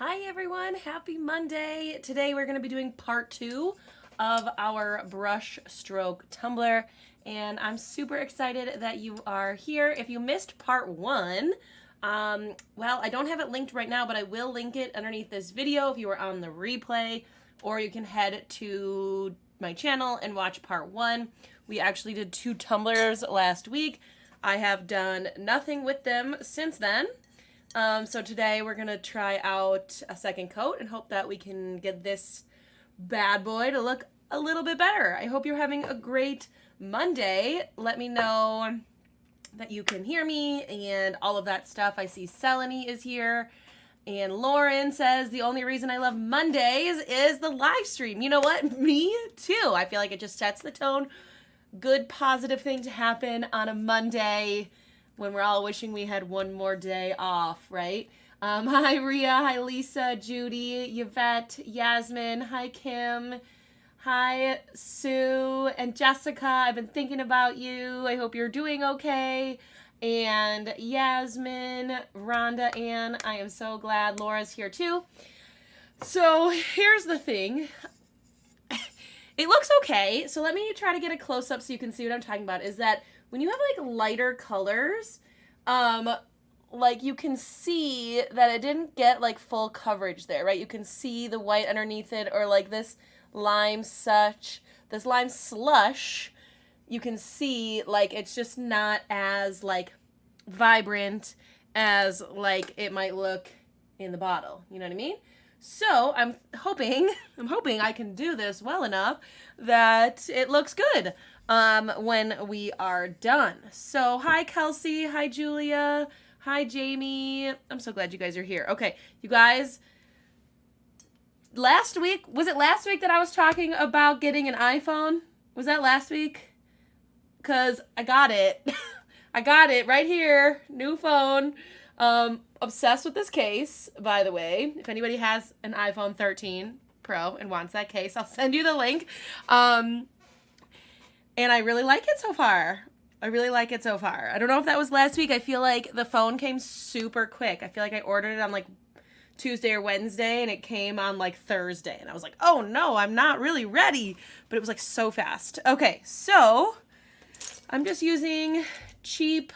Hi everyone, happy Monday. Today we're going to be doing part 2 of our brush stroke tumbler, and I'm super excited that you are here. If you missed part 1, well, I don't have it linked right now, but I will link it underneath this video if you were on the replay, or you can head to my channel and watch part 1. We actually did 2 tumblers last week. I have done nothing with them since then. So today we're going to try out a second coat and hope that we can get this bad boy to look a little bit better. I hope you're having a great Monday. Let me know that you can hear me and all of that stuff. I see Selene is here. And Lauren says the only reason I love Mondays is the live stream. You know what? Me too. I feel like it just sets the tone. Good positive thing to happen on a Monday when we're all wishing we had one more day off, right? Hi, Rhea. Hi, Lisa, Judy, Yvette, Yasmin. Hi, Kim. Hi, Sue and Jessica. I've been thinking about you. I hope you're doing okay. And Yasmin, Rhonda, Ann. I am so glad Laura's here too. So here's the thing. It looks okay. So let me try to get a close-up so you can see what I'm talking about. Is that when you have like lighter colors, like you can see that it didn't get like full coverage there, right? You can see the white underneath it, or like this lime slush, you can see like it's just not as like vibrant as like it might look in the bottle. You know what I mean? So I'm hoping I can do this well enough that it looks good when we are done. So hi Kelsey, hi Julia, hi Jamie. I'm so glad you guys are here. Okay, you guys, last week, was it last week that I was talking about getting an iPhone? Was that last week? Because I got it. I got it right here, new phone. Obsessed with this case, by the way. If anybody has an iPhone 13 Pro and wants that case, I'll send you the link. And I really like it so far. I don't know if that was last week. I feel like the phone came super quick. I feel like I ordered it on like Tuesday or Wednesday and it came on like Thursday. And I was like, oh no, I'm not really ready. But it was like so fast. Okay, so I'm just using cheap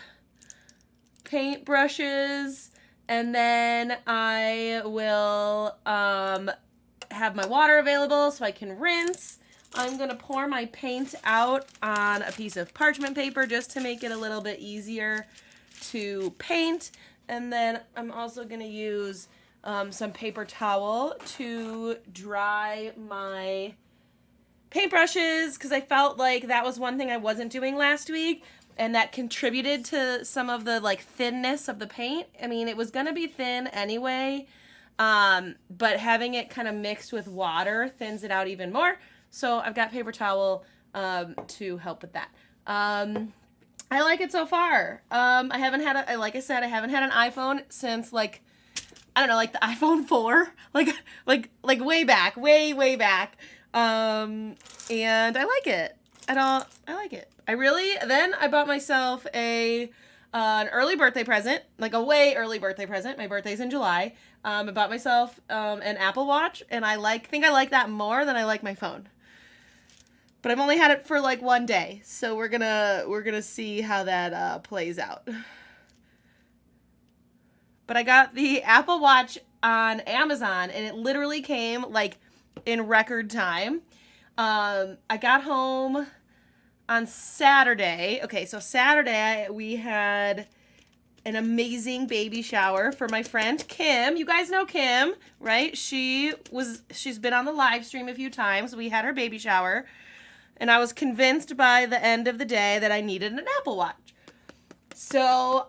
paint brushes, and then I will have my water available so I can rinse. I'm going to pour my paint out on a piece of parchment paper just to make it a little bit easier to paint. And then I'm also going to use some paper towel to dry my paintbrushes, because I felt like that was one thing I wasn't doing last week, and that contributed to some of the like thinness of the paint. I mean, it was going to be thin anyway, but having it kind of mixed with water thins it out even more. So I've got paper towel to help with that. I like it so far. I haven't had like I said, I haven't had an iPhone since like, I don't know, like the iPhone 4, like way back, way back. And I like it. I like it. Then I bought myself an early birthday present, like a way early birthday present. My birthday's in July. I bought myself an Apple Watch, and I think I like that more than I like my phone. But I've only had it for like one day, so we're gonna see how that plays out. But I got the Apple Watch on Amazon, and it literally came like in record time. I got home on Saturday. Okay, so Saturday we had an amazing baby shower for my friend Kim. You guys know Kim, right? She's been on the live stream a few times. We had her baby shower, and I was convinced by the end of the day that I needed an Apple Watch. So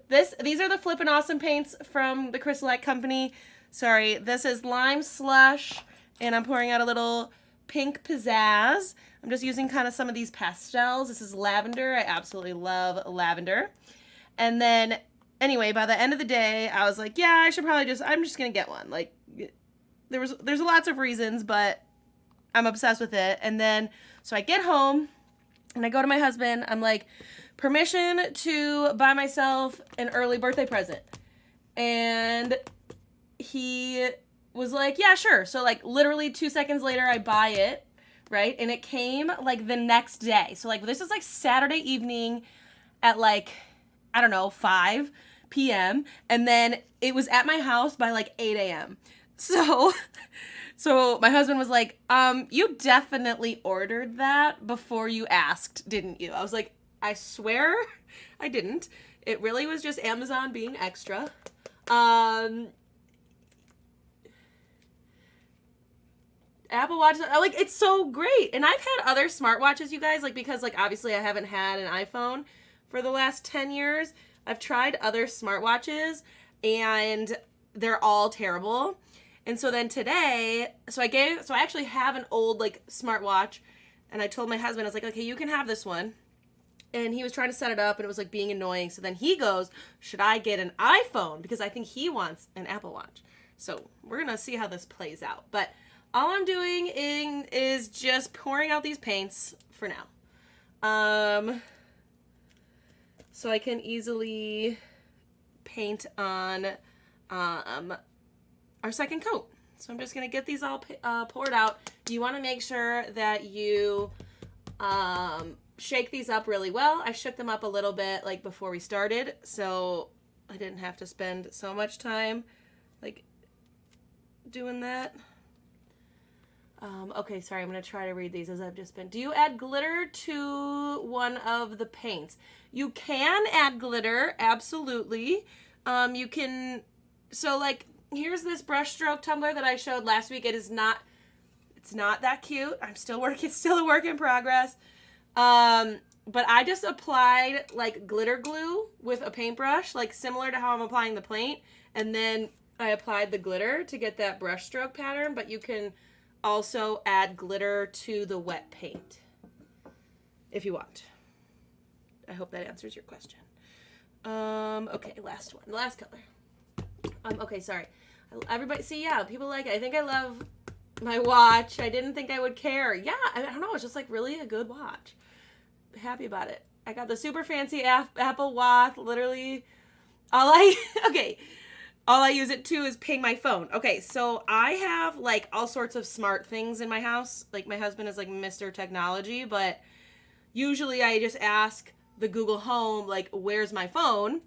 these are the Flippin' Awesome paints from the CrystaLac Company. Sorry, this is Lime Slush, and I'm pouring out a little pink pizzazz. I'm just using kind of some of these pastels. This is lavender. I absolutely love lavender. And then, anyway, by the end of the day, I was like, yeah, I'm just going to get one. Like, there's lots of reasons, but I'm obsessed with it. And then, so I get home, and I go to my husband. I'm like, permission to buy myself an early birthday present. And he was like, yeah, sure. So like literally 2 seconds later, I buy it, right? And it came like the next day. So like this is like Saturday evening at like, I don't know, 5 p.m. And then it was at my house by like 8 a.m. So so my husband was like, you definitely ordered that before you asked, didn't you? I was like, I swear I didn't. It really was just Amazon being extra. Apple Watch, like, it's so great. And I've had other smartwatches, you guys, like, because, like, obviously I haven't had an iPhone for the last 10 years. I've tried other smartwatches, and they're all terrible. And so then today, so I actually have an old, like, smartwatch, and I told my husband, I was like, okay, you can have this one. And he was trying to set it up, and it was, like, being annoying. So then he goes, should I get an iPhone? Because I think he wants an Apple Watch. So we're going to see how this plays out. But all I'm doing is just pouring out these paints for now. So I can easily paint on our second coat. So I'm just going to get these all poured out. You want to make sure that you shake these up really well. I shook them up a little bit like before we started, so I didn't have to spend so much time like doing that. Okay, sorry, I'm going to try to read these as I've just been. Do you add glitter to one of the paints? You can add glitter, absolutely. You can, so like, here's this brush stroke tumbler that I showed last week. It's not that cute. I'm still working, still a work in progress. But I just applied like glitter glue with a paintbrush, like similar to how I'm applying the paint. And then I applied the glitter to get that brush stroke pattern, but you can also add glitter to the wet paint if you want. I hope that answers your question. Okay, last one, the last color. Okay, sorry. Everybody, see, yeah, people like, I think I love my watch. I didn't think I would care. Yeah, I don't know, it's just like really a good watch. Happy about it. I got the super fancy Apple Watch, literally all I use it to is ping my phone. Okay, so I have like all sorts of smart things in my house. Like my husband is like Mr. Technology, but usually I just ask the Google Home, like, where's my phone?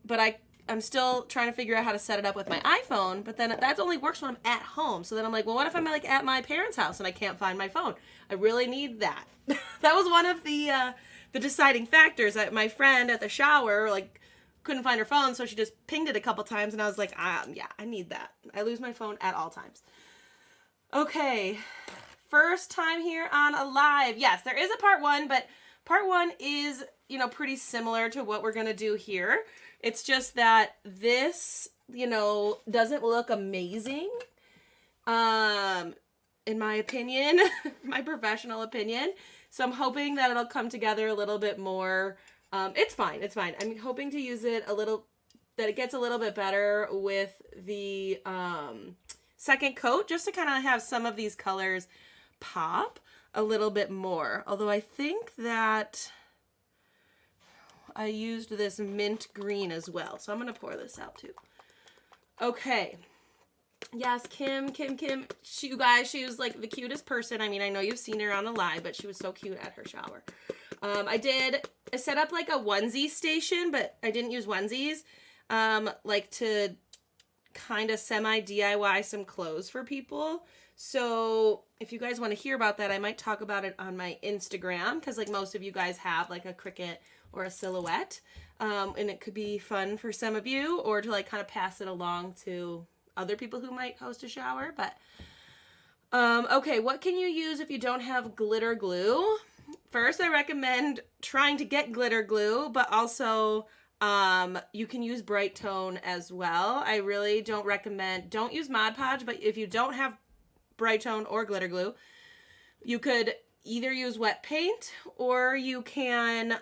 But I'm still trying to figure out how to set it up with my iPhone, but then that only works when I'm at home. So then I'm like, well, what if I'm like at my parents' house and I can't find my phone? I really need that. That was one of the deciding factors. My friend at the shower, like, couldn't find her phone, so she just pinged it a couple times, and I was like, yeah, I need that. I lose my phone at all times. Okay, first time here on a live. Yes, there is a part one, but part one is, you know, pretty similar to what we're gonna do here. It's just that this, you know, doesn't look amazing, in my opinion, my professional opinion. So I'm hoping that it'll come together a little bit more. It's fine. It's fine. I'm hoping to use it a little, that it gets a little bit better with the second coat, just to kind of have some of these colors pop a little bit more. Although I think that I used this mint green as well. So I'm going to pour this out too. Okay. Yes, Kim, you guys, she was like the cutest person. I mean, I know you've seen her on the live, but she was so cute at her shower. I set up like a onesie station, but I didn't use onesies, like to kind of semi-DIY some clothes for people. So if you guys want to hear about that, I might talk about it on my Instagram, because like most of you guys have like a Cricut or a silhouette, and it could be fun for some of you, or to like kind of pass it along to other people who might host a shower. But okay, what can you use if you don't have glitter glue? First, I recommend trying to get glitter glue, but also you can use Bright Tone as well. I really don't use Mod Podge, but if you don't have Bright Tone or glitter glue, you could either use wet paint, or you can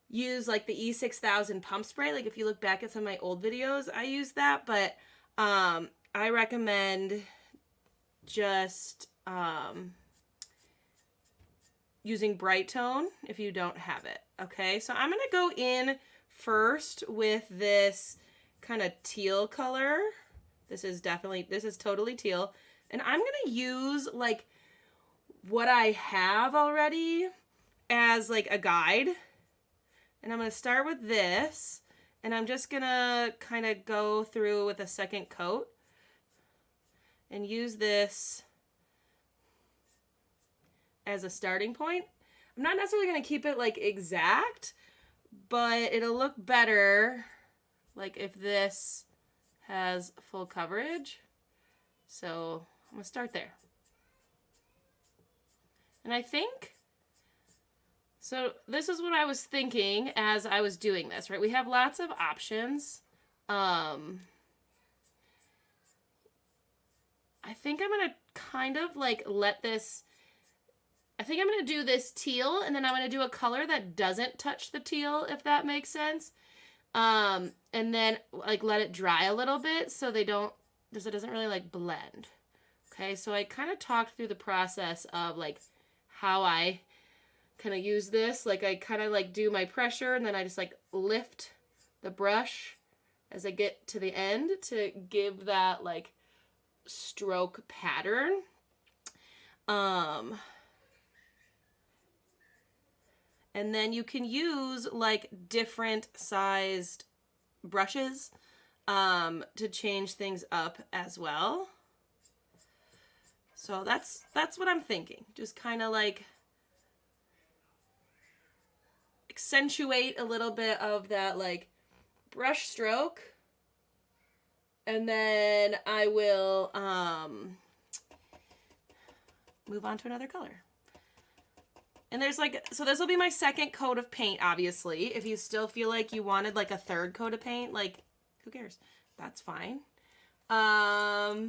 use like the E6000 pump spray. Like if you look back at some of my old videos, I use that, but I recommend just using Bright Tone if you don't have it. Okay, so I'm gonna go in first with this kind of teal color. This is totally teal. And I'm going to use like what I have already as like a guide. And I'm going to start with this. And I'm just going to kind of go through with a second coat and use this as a starting point. I'm not necessarily going to keep it like exact, but it'll look better like if this has full coverage. So I'm going to start there. And I think, so this is what I was thinking as I was doing this, right? We have lots of options. I think I'm going to kind of like let this, I think I'm going to do this teal, and then I'm going to do a color that doesn't touch the teal, if that makes sense. And then like let it dry a little bit so it doesn't really like blend. Okay, so I kind of talked through the process of like how I kind of use this. Like I kind of like do my pressure, and then I just like lift the brush as I get to the end to give that like stroke pattern. And then you can use like different sized brushes to change things up as well. So that's what I'm thinking. Just kind of like accentuate a little bit of that like brush stroke. And then I will move on to another color. And there's like, so this will be my second coat of paint, obviously. If you still feel like you wanted like a third coat of paint, like, who cares? That's fine. Oh,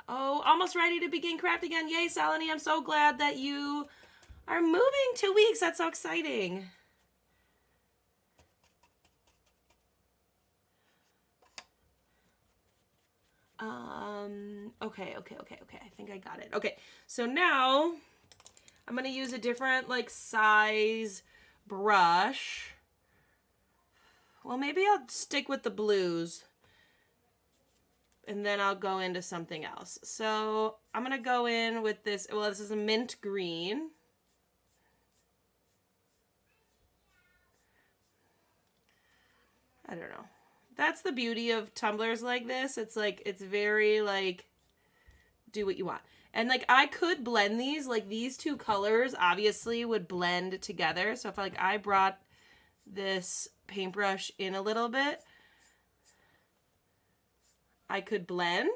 almost ready to begin craft again. Yay, Salini, I'm so glad that you are moving 2 weeks. That's so exciting. Okay. I think I got it. Okay, so now I'm going to use a different like size brush. Well, maybe I'll stick with the blues and then I'll go into something else. So I'm going to go in with this. Well, this is a mint green. I don't know. That's the beauty of tumblers like this. It's like, it's very like, do what you want. And like, I could blend these, like these two colors obviously would blend together. So if like I brought this paintbrush in a little bit, I could blend.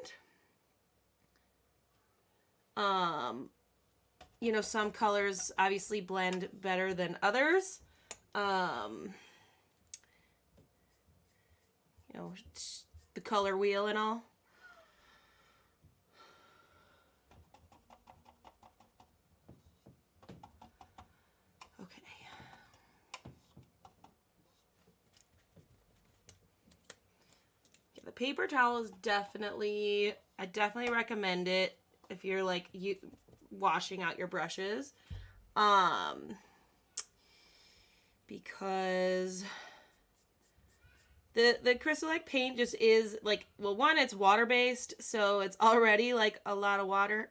You know, some colors obviously blend better than others. You know, the color wheel and all. Okay. Yeah, the paper towel is definitely, I definitely recommend it if you're like washing out your brushes. Because the CrystaLac paint just is like, well, one, it's water-based, so it's already like a lot of water.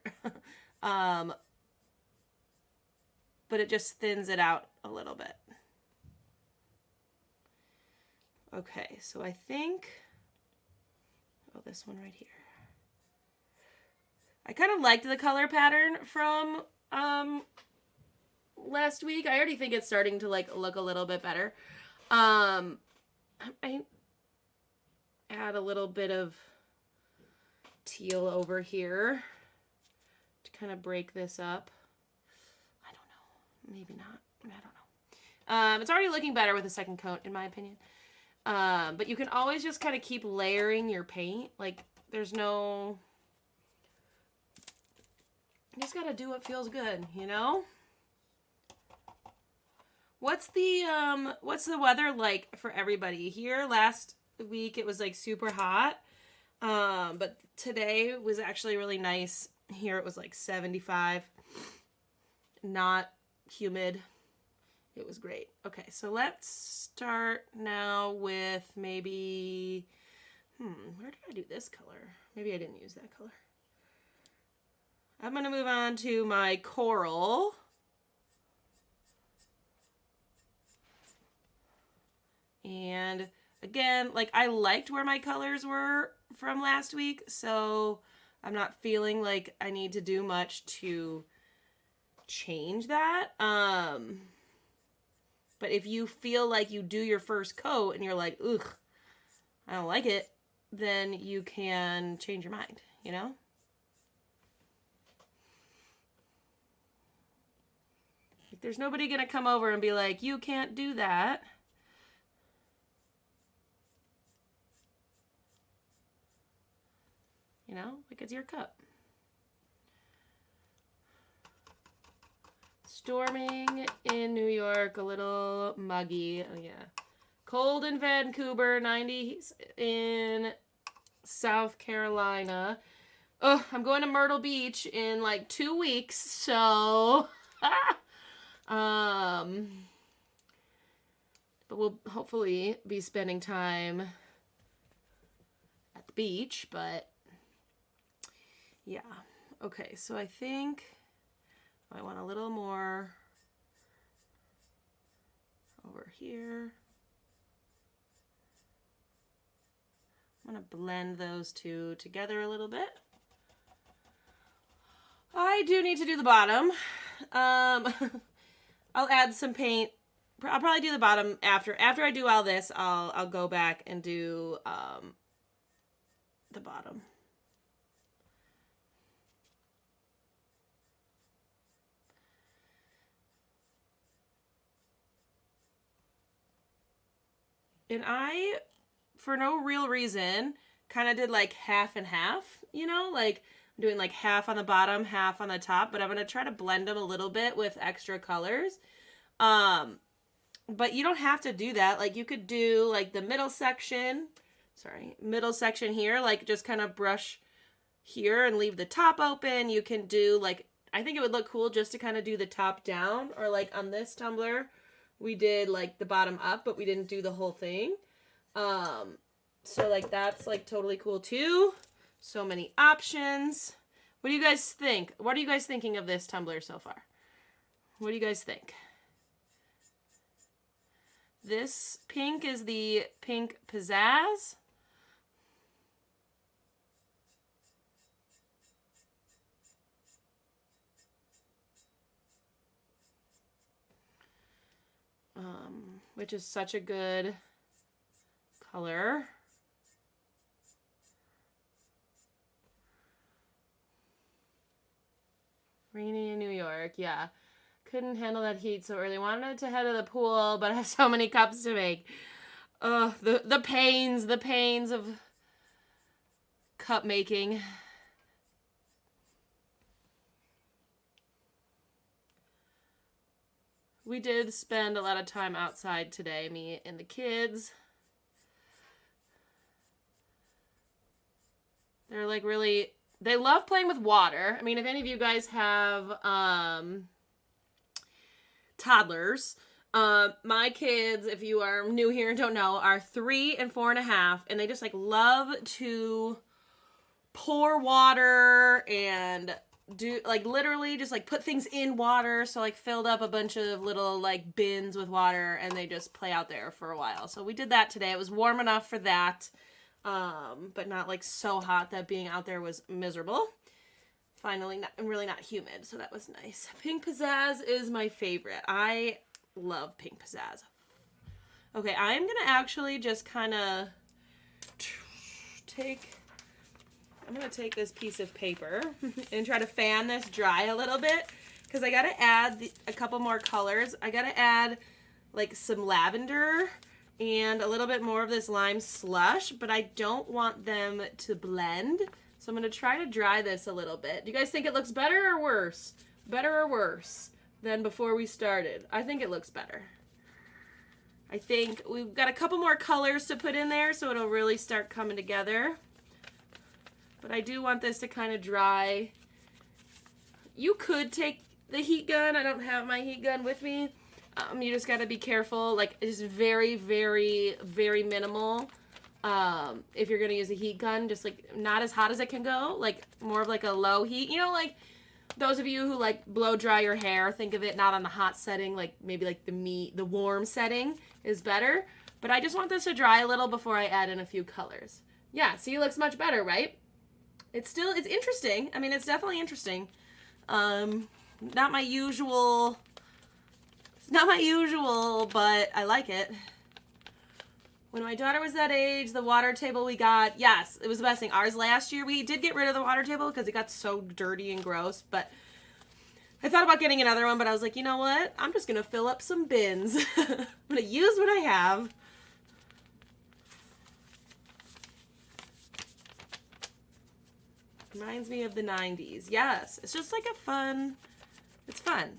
But it just thins it out a little bit. Okay, so I think, oh, this one right here. I kind of liked the color pattern from last week. I already think it's starting to like look a little bit better. I add a little bit of teal over here to kind of break this up. I don't know. Maybe not. I don't know. It's already looking better with a second coat, in my opinion. But you can always just kind of keep layering your paint. Like, there's no... You just gotta do what feels good, you know? What's the weather like for everybody? Here last week it was like super hot. But today was actually really nice. Here it was like 75. Not humid. It was great. Okay, so let's start now with maybe, where did I do this color? Maybe I didn't use that color. I'm going to move on to my coral. And again, like I liked where my colors were from last week, so I'm not feeling like I need to do much to change that. But if you feel like you do your first coat and you're like, ugh, I don't like it, then you can change your mind, you know? Like, there's nobody gonna come over and be like, you can't do that. You know, like it's your cup. Storming in New York, a little muggy. Oh yeah. Cold in Vancouver, 90s in South Carolina. Oh, I'm going to Myrtle Beach in like 2 weeks, so but we'll hopefully be spending time at the beach, but yeah. Okay, so I think I want a little more over here. I'm going to blend those two together a little bit. I do need to do the bottom. I'll add some paint. I'll probably do the bottom after I do all this. I'll go back and do the bottom. And I, for no real reason, kind of did like half and half, you know, like I'm doing like half on the bottom, half on the top, but I'm going to try to blend them a little bit with extra colors. But you don't have to do that. Like you could do like the middle section here, like just kind of brush here and leave the top open. You can do like, I think it would look cool just to kind of do the top down, or like on this tumbler, we did like the bottom up, but we didn't do the whole thing. So like that's like totally cool too. So many options. What do you guys think? What are you guys thinking of this tumbler so far? What do you guys think? This pink is the pink pizzazz. Which is such a good color. Rainy in New York, yeah. Couldn't handle that heat so early. Wanted to head to the pool, but I have so many cups to make. The pains of cup making. We did spend a lot of time outside today, me and the kids. They're like really, they love playing with water. I mean, if any of you guys have toddlers, my kids, if you are new here and don't know, are 3 and 4.5, and they just like love to pour water and do like literally just like put things in water. So like filled up a bunch of little like bins with water, and they just play out there for a while. So we did that today. It was warm enough for that, but not like so hot that being out there was miserable. Finally, really not humid, so that was nice. Pink pizzazz is my favorite. I love pink pizzazz. Okay, I'm gonna actually just kind of I'm going to take this piece of paper and try to fan this dry a little bit, because I got to add a couple more colors. I got to add like some lavender and a little bit more of this lime slush, but I don't want them to blend. So I'm going to try to dry this a little bit. Do you guys think it looks better or worse? Better or worse than before we started? I think it looks better. I think we've got a couple more colors to put in there, so it'll really start coming together. But I do want this to kind of dry. You could take the heat gun. I don't have my heat gun with me. You just got to be careful. Like, just very, very, very minimal. If you're going to use a heat gun, just like not as hot as it can go. Like more of like a low heat. You know, like those of you who like blow dry your hair, think of it not on the hot setting. Like maybe like the warm setting is better. But I just want this to dry a little before I add in a few colors. Yeah, see, it looks much better, right? It's interesting. I mean, it's definitely interesting. Not my usual, but I like it. When my daughter was that age, the water table we got, yes, it was the best thing. Ours last year, we did get rid of the water table because it got so dirty and gross, but I thought about getting another one, but I was like, you know what? I'm just going to fill up some bins. I'm going to use what I have. Reminds me of the 90s. Yes, it's just like it's fun.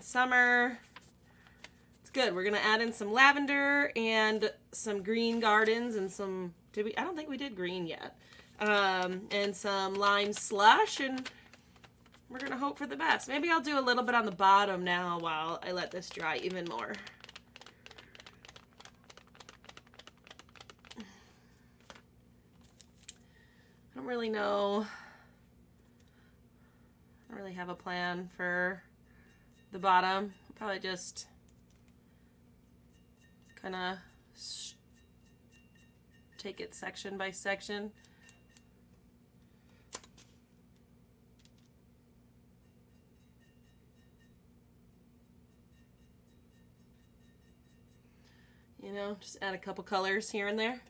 Summer. It's good. We're going to add in some lavender and some green gardens and some, I don't think we did green yet. And some lime slush, and we're going to hope for the best. Maybe I'll do a little bit on the bottom now while I let this dry even more. I don't really know. I don't really have a plan for the bottom. I'll probably just kind of take it section by section. You know, just add a couple colors here and there.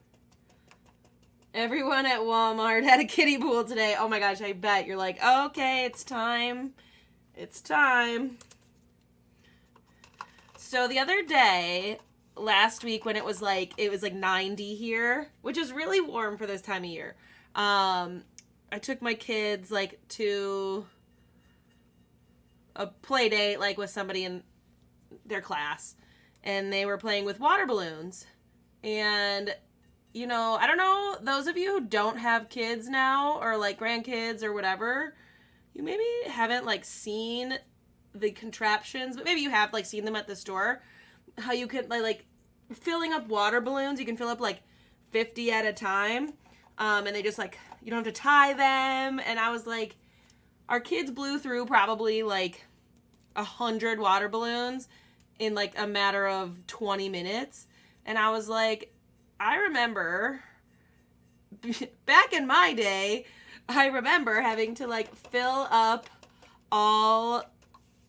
Everyone at Walmart had a kiddie pool today. Oh my gosh, I bet. You're like, okay, it's time. It's time. So the other day, last week when it was like 90 here, which is really warm for this time of year. I took my kids like to a play date like with somebody in their class, and they were playing with water balloons. And you know, I don't know, those of you who don't have kids now or like grandkids or whatever, you maybe haven't like seen the contraptions, but maybe you have like seen them at the store. How you can like filling up water balloons, you can fill up like 50 at a time. And they just like, you don't have to tie them. And I was like, our kids blew through probably like 100 water balloons in like a matter of 20 minutes. And I was like, I remember back in my day, I remember having to like fill up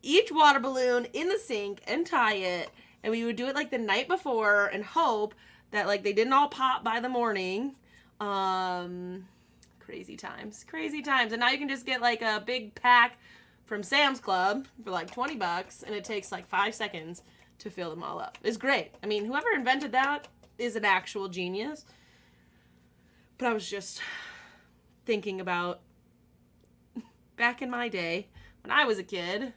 each water balloon in the sink and tie it. And we would do it like the night before and hope that like they didn't all pop by the morning. Crazy times. And now you can just get like a big pack from Sam's Club for like $20 and it takes like 5 seconds to fill them all up. It's great. I mean, whoever invented that is an actual genius. But I was just thinking about back in my day when I was a kid.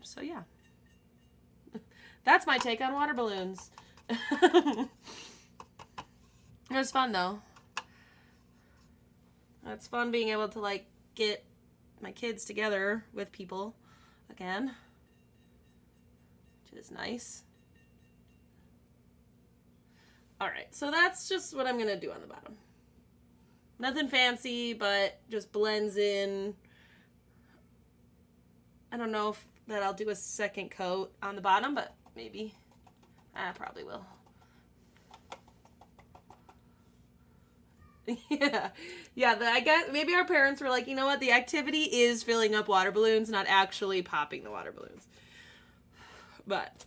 So yeah. That's my take on water balloons. It was fun though. It's fun being able to like get my kids together with people again, which is nice. Alright, so that's just what I'm going to do on the bottom. Nothing fancy, but just blends in. I don't know if that I'll do a second coat on the bottom, but maybe. I probably will. Yeah, I guess maybe our parents were like, you know what, the activity is filling up water balloons, not actually popping the water balloons. But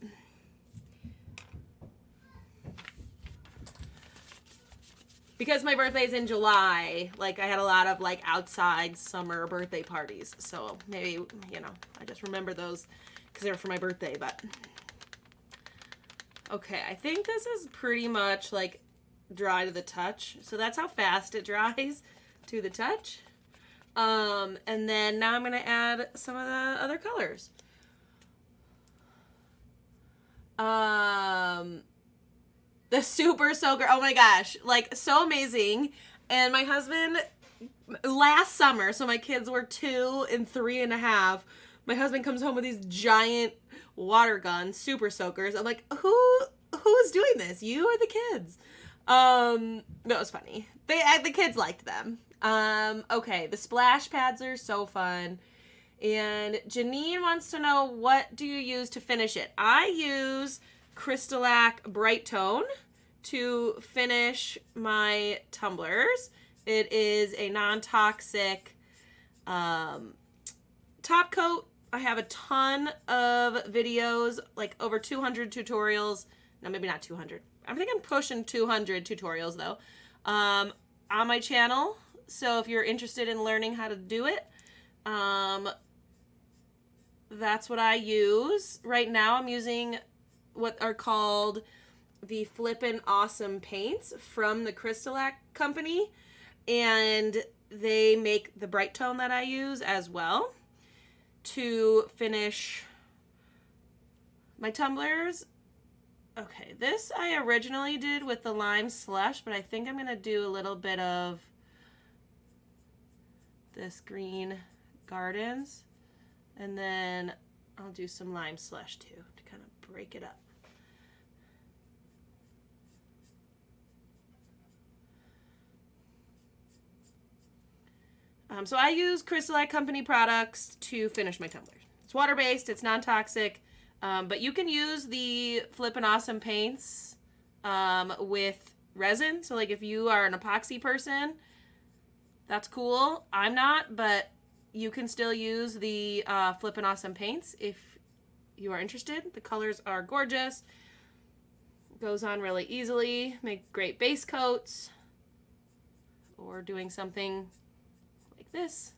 because my birthday's in July, like I had a lot of like outside summer birthday parties, so maybe, you know, I just remember those because they were for my birthday. But okay, I think this is pretty much like dry to the touch, so that's how fast it dries to the touch. And then now I'm going to add some of the other colors. The Super Soaker, oh my gosh, like so amazing. And my husband last summer, so my kids were 2 and 3.5. My husband comes home with these giant water guns, super soakers. I'm like, who's doing this? You or the kids? That was funny. The kids liked them. Okay, the splash pads are so fun. And Janine wants to know, what do you use to finish it? I use CrystaLac Bright Tone to finish my tumblers. It is a non-toxic top coat. I have a ton of videos, like over 200 tutorials. No, maybe not 200. I think I'm pushing 200 tutorials though, on my channel. So if you're interested in learning how to do it, that's what I use. Right now I'm using what are called the Flippin' Awesome paints from the CrystaLac Company, and they make the bright tone that I use as well to finish my tumblers. Okay, this I originally did with the lime slush, but I think I'm gonna do a little bit of this green gardens, and then I'll do some lime slush too to kind of break it up. So I use CrystaLac Company products to finish my tumblers. It's water-based, it's non-toxic, but you can use the Flippin' Awesome paints with resin. So like if you are an epoxy person, that's cool. I'm not, but you can still use the Flippin' Awesome paints if you are interested. The colors are gorgeous. Goes on really easily. Make great base coats or doing something like this.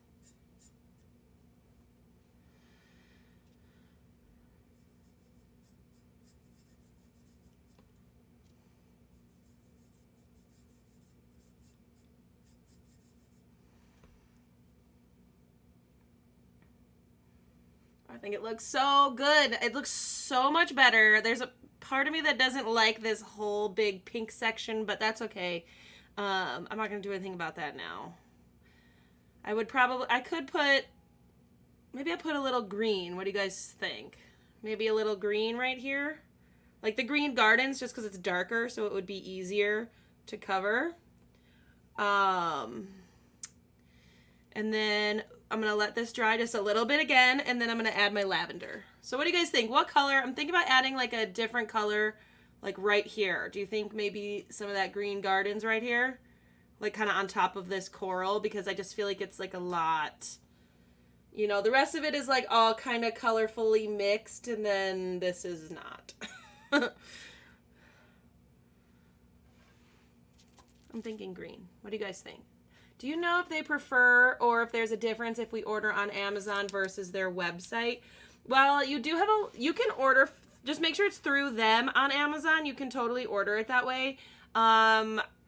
I think it looks so good. It looks so much better. There's a part of me that doesn't like this whole big pink section, but that's okay. I'm not going to do anything about that now. I could put, maybe I put a little green. What do you guys think? Maybe a little green right here. Like the green gardens, just because it's darker, so it would be easier to cover. And then I'm going to let this dry just a little bit again, and then I'm going to add my lavender. So what do you guys think? What color? I'm thinking about adding like a different color, like right here. Do you think maybe some of that green gardens right here? Like kind of on top of this coral, because I just feel like it's like a lot. You know, the rest of it is like all kind of colorfully mixed, and then this is not. I'm thinking green. What do you guys think? Do you know if they prefer, or if there's a difference if we order on Amazon versus their website? Well, you do have you can order, just make sure it's through them on Amazon. You can totally order it that way.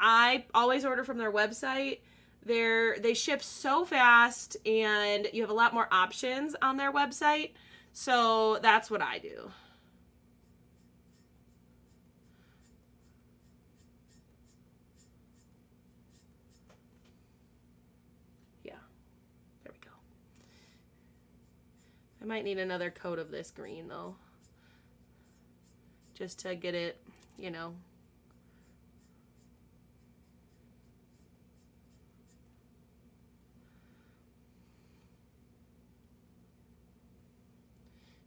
I always order from their website. They ship so fast, and you have a lot more options on their website. So that's what I do. Yeah, there we go. I might need another coat of this green though, just to get it, you know.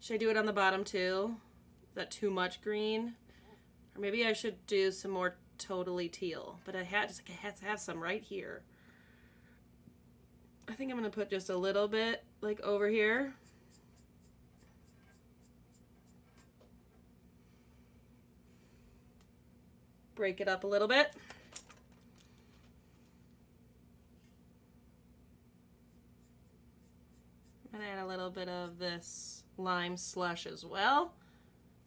Should I do it on the bottom too? Is that too much green? Or maybe I should do some more totally teal. But I had to have some right here. I think I'm going to put just a little bit like over here. Break it up a little bit. I'm going to add a little bit of this lime slush as well,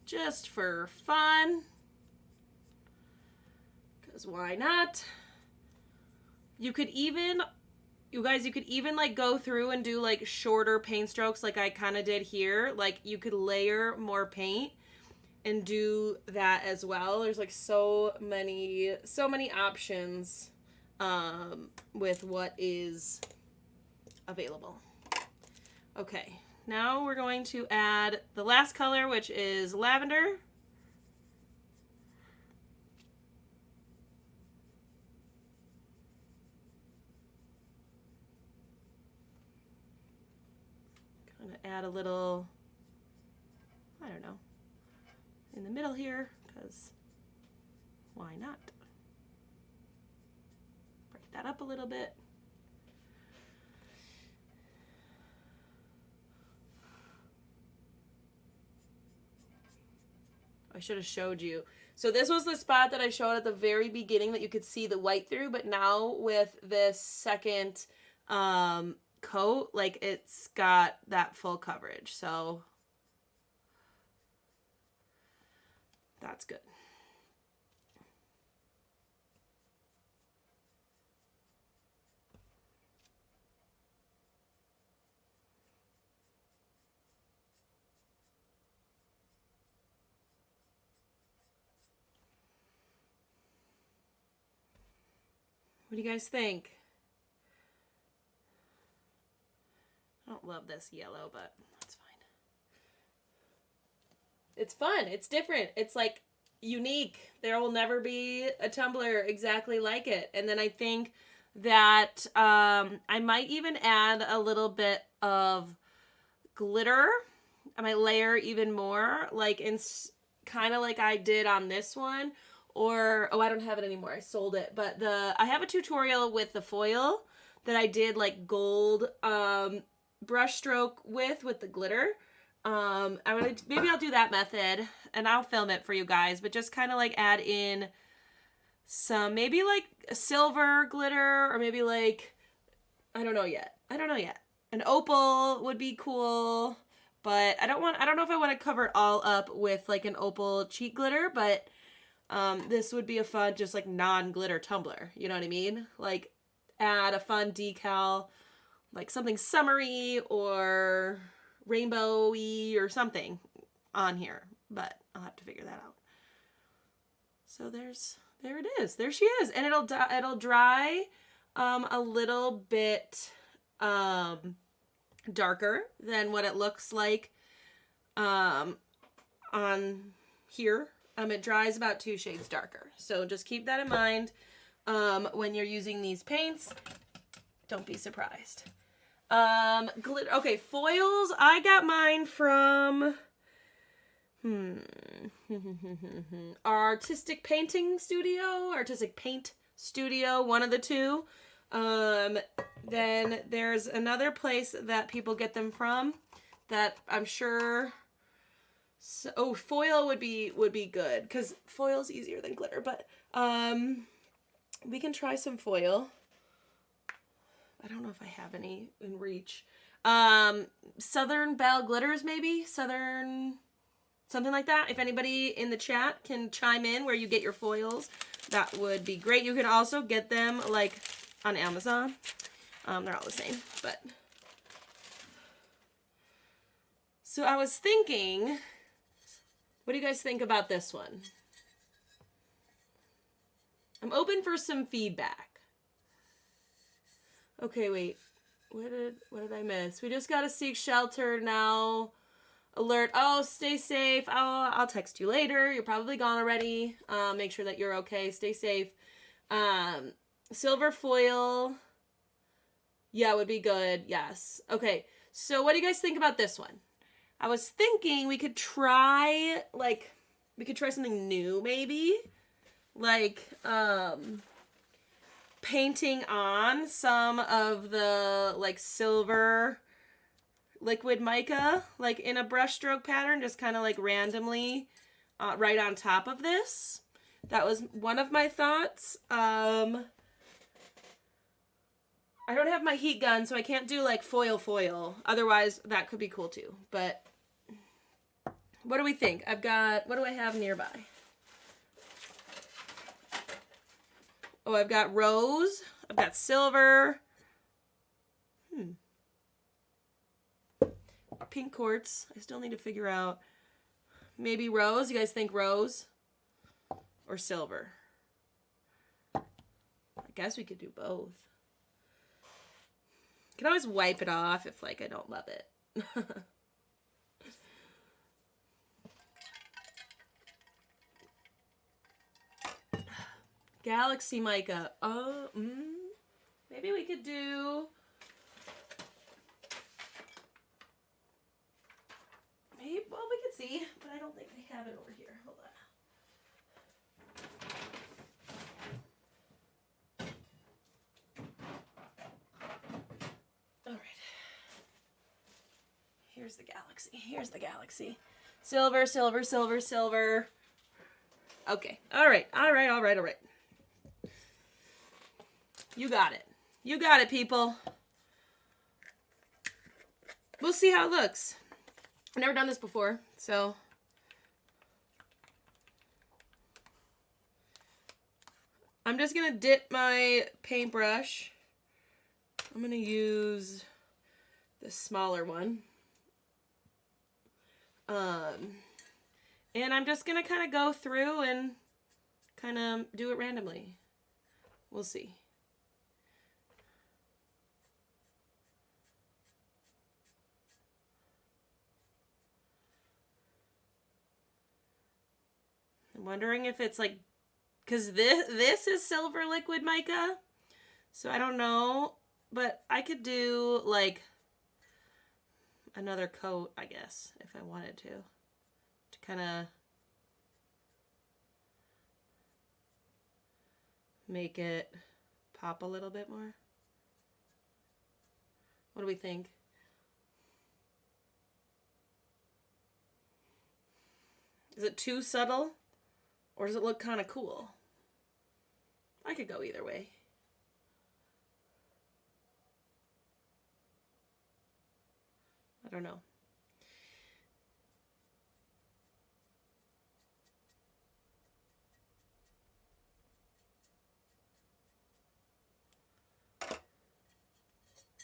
just for fun, because why not? You could even, you guys, you could even like go through and do like shorter paint strokes like I kind of did here. Like you could layer more paint and do that as well. There's like so many options with what is available. Okay, now we're going to add the last color, which is lavender. Gonna add a little, I don't know, in the middle here, because why not? Break that up a little bit. I should have showed you. So this was the spot that I showed at the very beginning that you could see the white through, but now with this second coat, like it's got that full coverage. So that's good. What do you guys think? I don't love this yellow, but that's fine. It's fun. It's different. It's like unique. There will never be a tumbler exactly like it. And then I think that I might even add a little bit of glitter. I might layer even more, like in kind of like I did on this one. Or, oh, I don't have it anymore. I sold it. But I have a tutorial with the foil that I did like gold brush stroke with the glitter. Maybe I'll do that method and I'll film it for you guys, but just kind of like add in some, maybe like a silver glitter, or maybe like, I don't know yet. An opal would be cool, but I don't know if I want to cover it all up with like an opal cheek glitter, but this would be a fun, just like non-glitter tumbler. You know what I mean? Like add a fun decal, like something summery or rainbowy or something on here, but I'll have to figure that out. So there it is. There she is. And it'll dry a little bit darker than what it looks like on here. It dries about 2 shades darker. So just keep that in mind when you're using these paints. Don't be surprised. Glitter. Okay, foils. I got mine from Artistic Paint Studio, one of the two. Then there's another place that people get them from that I'm sure. So, foil would be good because foil's easier than glitter, but we can try some foil. I don't know if I have any in reach. Southern Belle glitters, maybe something like that. If anybody in the chat can chime in where you get your foils, that would be great. You can also get them like on Amazon. They're all the same, but so I was thinking, what do you guys think about this one? I'm open for some feedback. Okay, wait. What did I miss? We just gotta seek shelter now. Alert. Oh, stay safe. I'll text you later. You're probably gone already. Make sure that you're okay. Stay safe. Silver foil. Yeah, would be good. Yes. Okay. So what do you guys think about this one? I was thinking we could try something new, maybe. Like, painting on some of the, like, silver liquid mica, like, in a brushstroke pattern, just kind of, like, randomly right on top of this. That was one of my thoughts. I don't have my heat gun, so I can't do, like, foil. Otherwise, that could be cool, too. But what do we think? What do I have nearby? Oh, I've got rose. I've got silver. Pink quartz. I still need to figure out. Maybe rose. You guys think rose or silver? I guess we could do both. Can always wipe it off if, like, I don't love it. Galaxy mica. Maybe we could do... Maybe, well, we could see, but I don't think I have it over here. Hold on. All right. Here's the galaxy. Here's the galaxy. Silver, silver, silver, silver. Okay. All right. All right. All right. All right. You got it. You got it, people. We'll see how it looks. I've never done this before, so. I'm just going to dip my paintbrush. I'm going to use the smaller one. And I'm just going to kind of go through and kind of do it randomly. We'll see. I'm wondering if it's like, because this is silver liquid mica, so I don't know, but I could do like another coat, I guess, if I wanted to kind of make it pop a little bit more. What do we think? Is it too subtle? Or does it look kind of cool? I could go either way. I don't know.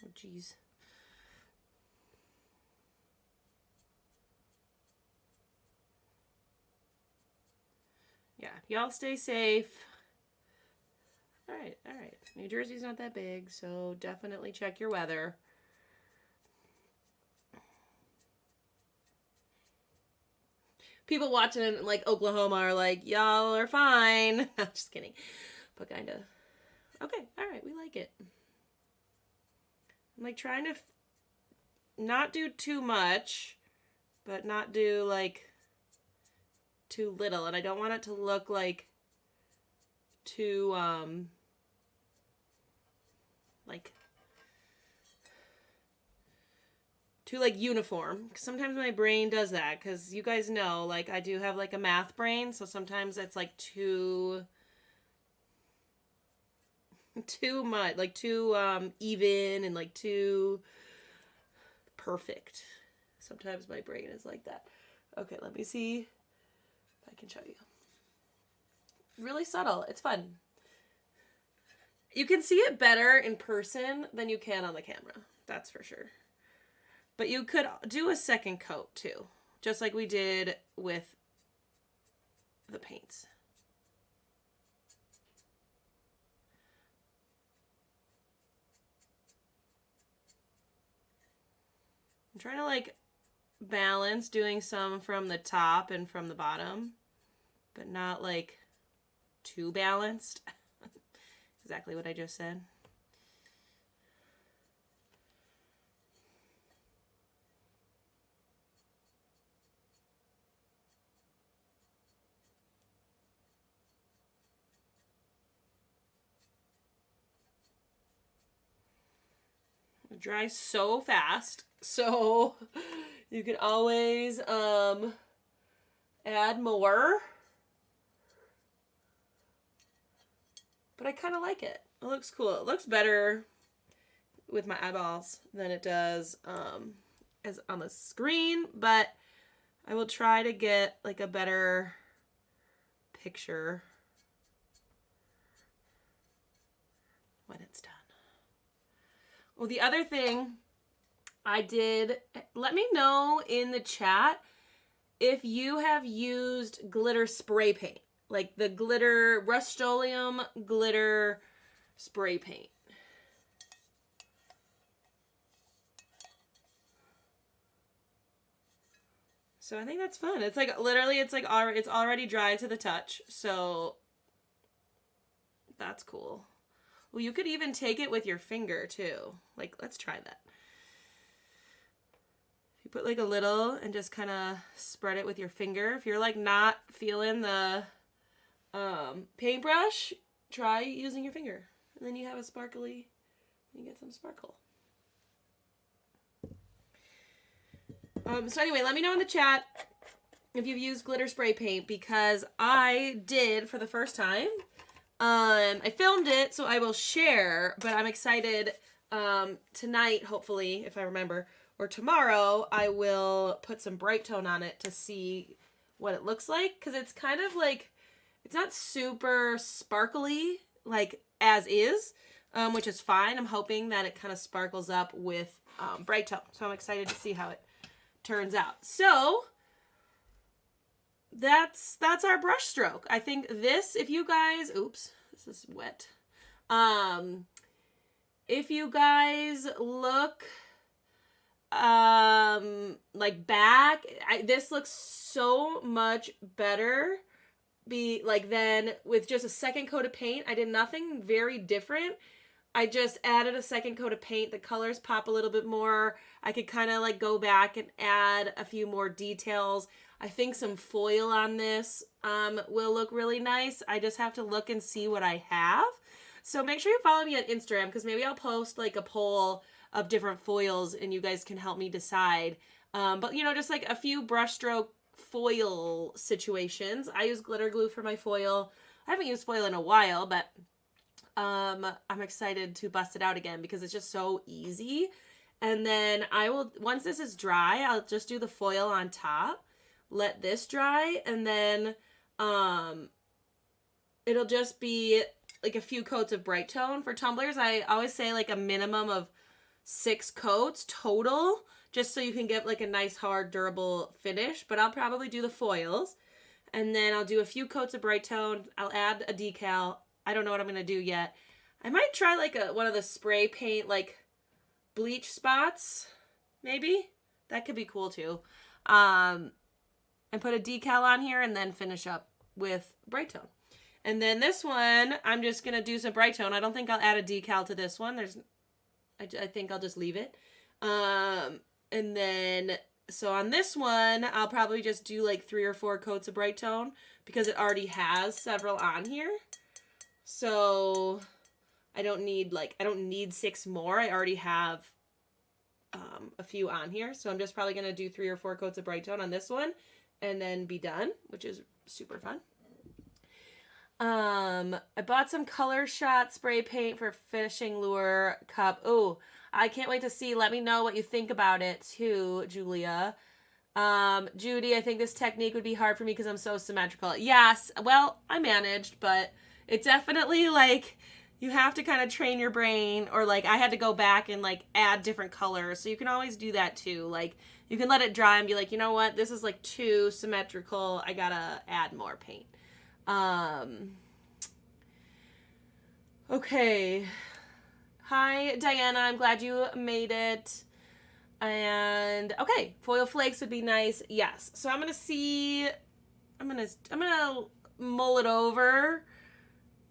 Oh, geez. Yeah, y'all stay safe. All right, all right. New Jersey's not that big, so definitely check your weather. People watching in like Oklahoma are like, y'all are fine. I'm just kidding, but kind of. Okay, all right, we like it. I'm like trying to not do too much, but not do like too little, and I don't want it to look like too like uniform. Sometimes my brain does that, because you guys know, like, I do have like a math brain, so sometimes it's like too much, like too even and like too perfect. Sometimes my brain is like that. Okay, let me see if I can show you. Really subtle. It's fun. You can see it better in person than you can on the camera. That's for sure. But you could do a second coat too, just like we did with the paints. I'm trying to like balance doing some from the top and from the bottom, but not like too balanced. Exactly what I just said. It dries so fast, so you can always add more. But I kind of like it. It looks cool. It looks better with my eyeballs than it does as on the screen, but I will try to get like a better picture when it's done. Well, the other thing I did, let me know in the chat if you have used glitter spray paint, like the glitter Rust-Oleum glitter spray paint. So I think that's fun. It's like literally, it's already dry to the touch. So that's cool. Well, you could even take it with your finger too. Like, let's try that. If you put like a little and just kind of spread it with your finger. If you're like not feeling the paintbrush, try using your finger. And then you have a sparkly, you get some sparkle. So anyway, let me know in the chat if you've used glitter spray paint, because I did for the first time. I filmed it, so I will share, but I'm excited. Tonight, hopefully, if I remember, or tomorrow, I will put some bright tone on it to see what it looks like, because it's kind of like, it's not super sparkly, like, as is, which is fine. I'm hoping that it kind of sparkles up with bright tone, so I'm excited to see how it turns out. So that's our brush stroke. I think this, if you guys, oops, this is wet. If you guys look like back, this looks so much better than with just a second coat of paint. I did nothing very different. I just added a second coat of paint. The colors pop a little bit more. I could kind of like go back and add a few more details. I think some foil on this will look really nice. I just have to look and see what I have. So make sure you follow me on Instagram, because maybe I'll post like a poll of different foils and you guys can help me decide. But you know, just like a few brushstroke foil situations. I use glitter glue for my foil. I haven't used foil in a while, but I'm excited to bust it out again because it's just so easy. And then I will, once this is dry, I'll just do the foil on top, let this dry, and then it'll just be like a few coats of bright tone. For tumblers, I always say like a minimum of 6 coats total, just so you can get like a nice hard durable finish. But I'll probably do the foils, and then I'll do a few coats of bright tone. I'll add a decal. I don't know what I'm gonna do yet. I might try like one of the spray paint like bleach spots, maybe. That could be cool too. And put a decal on here and then finish up with bright tone. And then this one, I'm just gonna do some bright tone. I don't think I'll add a decal to this one. I think I'll just leave it. And then, so on this one, I'll probably just do like 3 or 4 coats of bright tone because it already has several on here. So I don't need 6 more. I already have a few on here. So I'm just probably going to do 3 or 4 coats of bright tone on this one and then be done, which is super fun. I bought some Color Shot spray paint for fishing lure cup. Oh, I can't wait to see. Let me know what you think about it too, Julia. Judy, I think this technique would be hard for me because I'm so symmetrical. Yes, well, I managed, but it's definitely like you have to kind of train your brain, or like I had to go back and like add different colors. So you can always do that too. Like you can let it dry and be like, you know what, this is like too symmetrical. I gotta add more paint. Okay. Hi, Diana. I'm glad you made it. And okay, foil flakes would be nice. Yes. So I'm gonna see. I'm gonna mull it over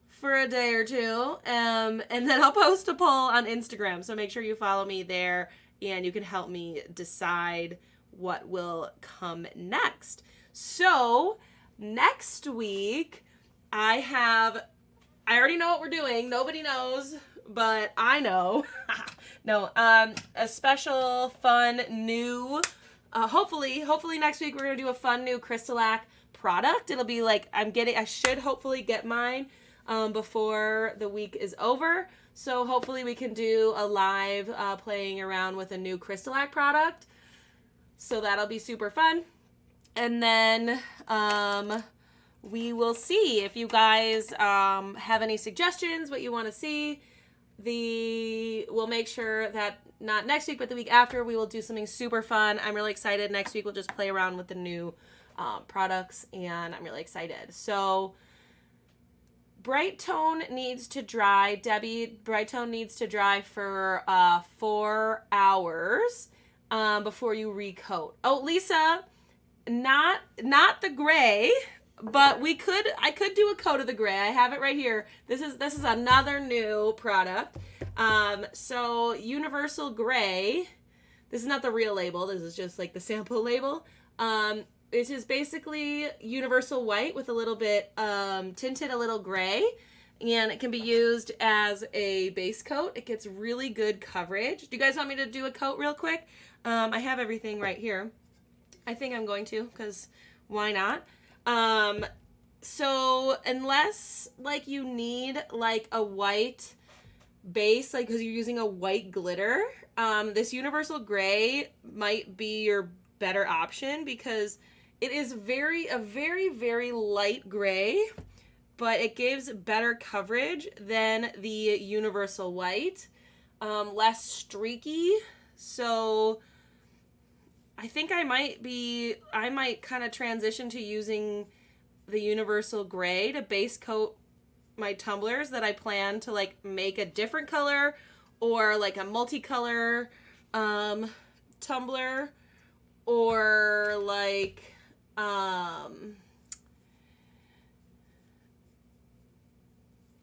for a day or two, and then I'll post a poll on Instagram. So make sure you follow me there, and you can help me decide what will come next. So next week, I already know what we're doing. Nobody knows, but I know. No, a special, fun, new, hopefully next week we're going to do a fun new CrystaLac product. It'll be like, I should hopefully get mine before the week is over. So hopefully we can do a live playing around with a new CrystaLac product. So that'll be super fun. And then we will see if you guys have any suggestions, what you want to see. We'll make sure that not next week, but the week after, we will do something super fun. I'm really excited. Next week, we'll just play around with the new products, and I'm really excited. So Bright Tone needs to dry. Debbie, Bright Tone needs to dry for 4 hours before you recoat. Oh, Lisa, not the gray, but I could do a coat of the gray. I have it right here. This is another new product. So Universal Gray. This is not the real label. This is just like the sample label. It is basically universal white with a little bit tinted a little gray, and it can be used as a base coat. It gets really good coverage. Do you guys want me to do a coat real quick? I have everything right here. I think I'm going to, because why not? So unless like you need like a white base, like because you're using a white glitter, this universal gray might be your better option, because it is a very light gray, but it gives better coverage than the universal white, less streaky. So I think I might kind of transition to using the universal gray to base coat my tumblers that I plan to like make a different color, or like a multicolor tumbler, or like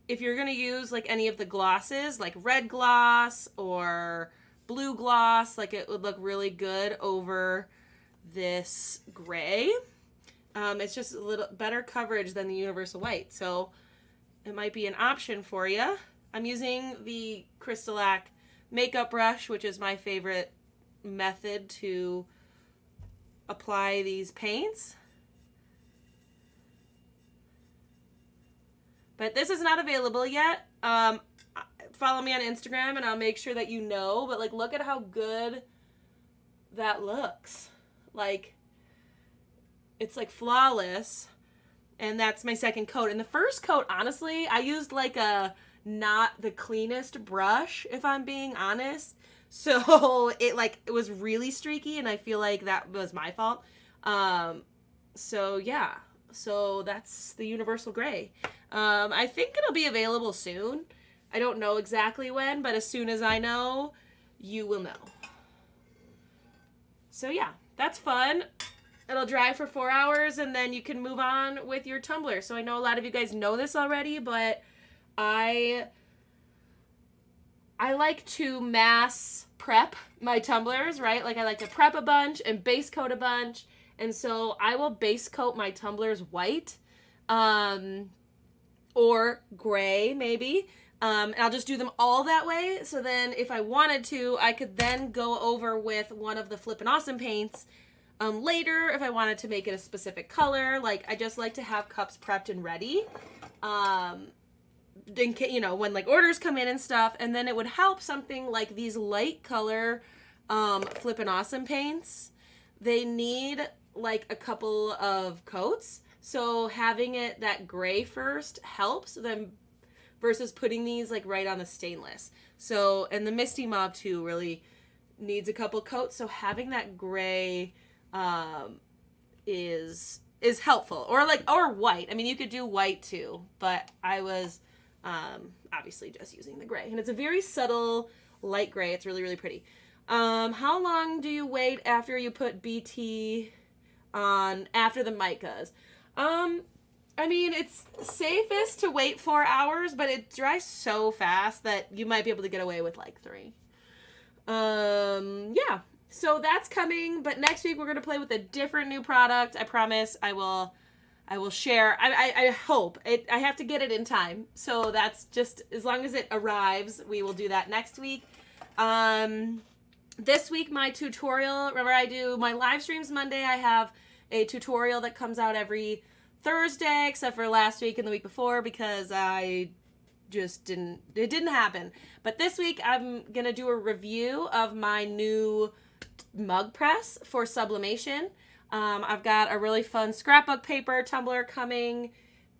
if you're gonna use like any of the glosses, like red gloss or blue gloss, like it would look really good over this gray. It's just a little better coverage than the universal white, so it might be an option for you. I'm using the CrystaLac makeup brush, which is my favorite method to apply these paints. But this is not available yet. Follow me on Instagram and I'll make sure that you know. But like, look at how good that looks. Like, it's like flawless. And that's my second coat. And the first coat, honestly, I used like a not the cleanest brush, if I'm being honest. So it was really streaky, and I feel like that was my fault. So yeah. So that's the universal gray. I think it'll be available soon. I don't know exactly when, but as soon as I know, you will know. So yeah, that's fun. It'll dry for 4 hours, and then you can move on with your tumbler. So I know a lot of you guys know this already, but I like to mass prep my tumblers, right? Like I like to prep a bunch and base coat a bunch. And so I will base coat my tumblers white, or gray maybe. And I'll just do them all that way. So then if I wanted to, I could then go over with one of the Flippin' Awesome paints later if I wanted to make it a specific color. Like, I just like to have cups prepped and ready. You know, when like orders come in and stuff. And then it would help something like these light color Flippin' Awesome paints. They need like a couple of coats. So having it that gray first helps them versus putting these like right on the stainless. So, and the Misty Mauve too really needs a couple coats. So having that gray is helpful. Or white. I mean, you could do white too, but I was obviously just using the gray. And it's a very subtle light gray. It's really, really pretty. How long do you wait after you put BT on after the micas? I mean, it's safest to wait 4 hours, but it dries so fast that you might be able to get away with like 3. Yeah. So that's coming, but next week we're going to play with a different new product. I promise I will share. I hope. I have to get it in time. So that's just, as long as it arrives, we will do that next week. This week, my tutorial, remember I do my live streams Monday. I have a tutorial that comes out every Thursday, except for last week and the week before, because it didn't happen. But this week, I'm going to do a review of my new mug press for sublimation. I've got a really fun scrapbook paper tumbler coming,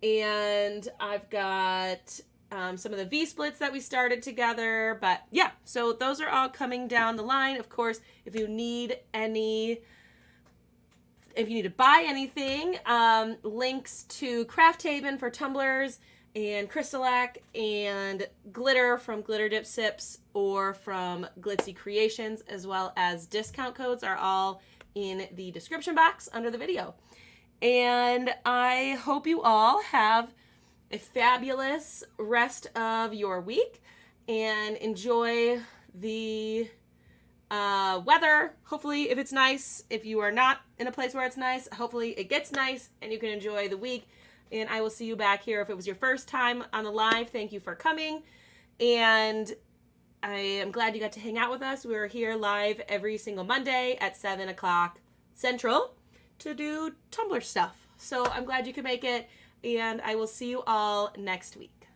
and I've got some of the V-splits that we started together. But yeah, so those are all coming down the line. Of course, if you need to buy anything, links to Craft Haven for tumblers and CrystaLac and glitter from Glitter Dip Sips or from Glitzy Kreations, as well as discount codes are all in the description box under the video. And I hope you all have a fabulous rest of your week and enjoy the weather. Hopefully, if it's nice, if you are not in a place where it's nice, hopefully it gets nice and you can enjoy the week. And I will see you back here. If it was your first time on the live, thank you for coming. And I am glad you got to hang out with us. We're here live every single Monday at 7 o'clock Central to do Tumbler stuff. So I'm glad you could make it, and I will see you all next week.